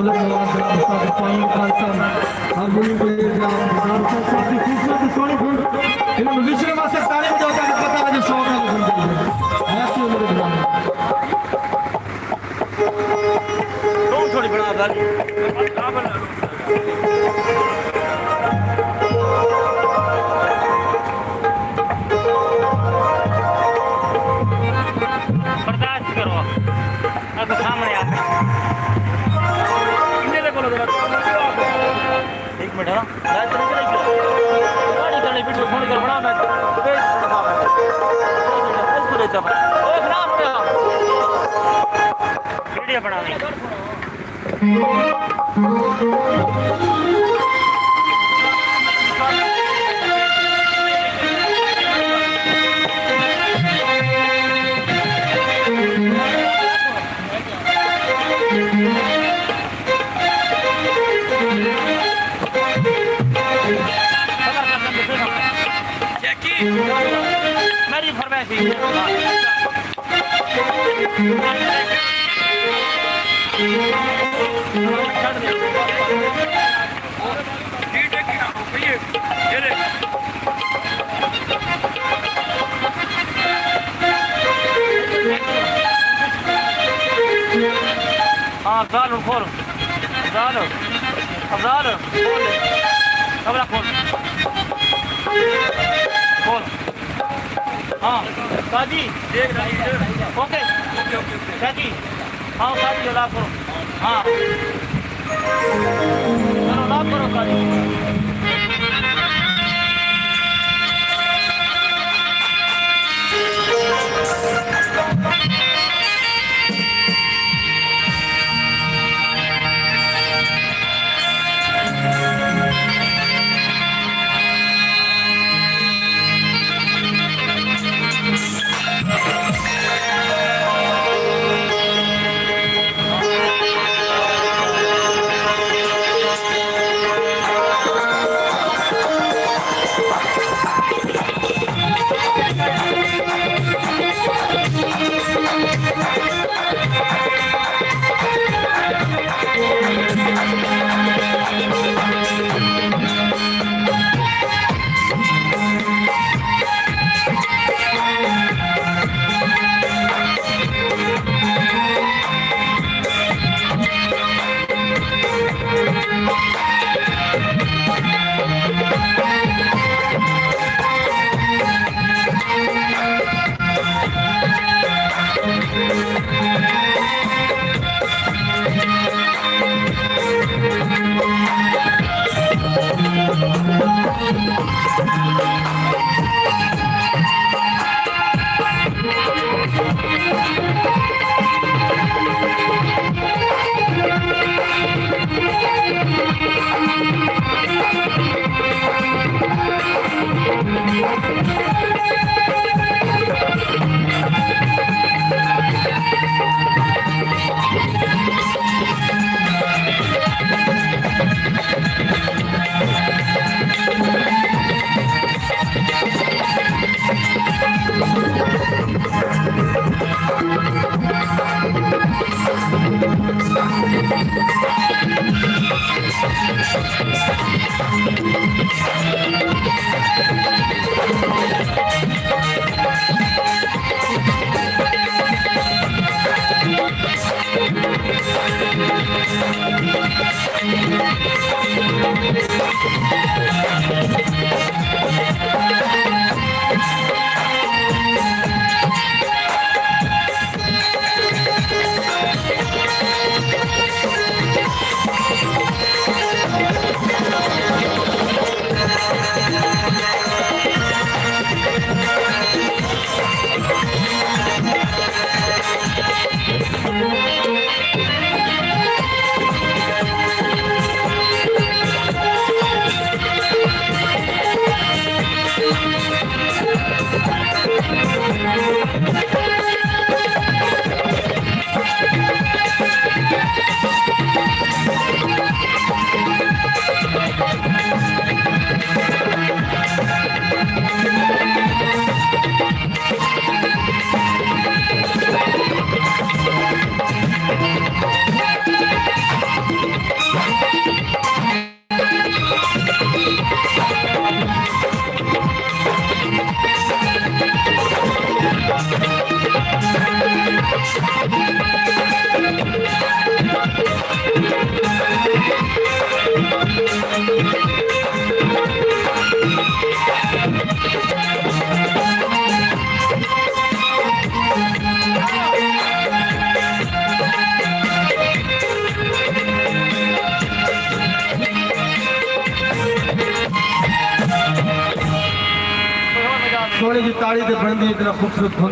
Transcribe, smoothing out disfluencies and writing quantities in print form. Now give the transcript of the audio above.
मतलब पानी Khalsa harmonium player काफ़ी खूबसूरत सोनी फुल इन म्यूजिशियन वास्ते ताली बजाता है पता है जो शौक है ऐसे मेरे ध्यान थोड़ी बना दाल बर्दाश्त करो अब सामने आ एक मिनट हाँ गाड़ी वीडियो फोन कर बना मैं वीडियो बना मेरी फरमाइश हाँ जालो खोल जालो जालो खोल कमरा खोल खोल हाँ काजी ओके ओके काजी हाँ काजी जो लाभ करो हाँ चलो लाभ करो काजी सोने की ताड़ी से बनती है, इतना खूबसूरत धुन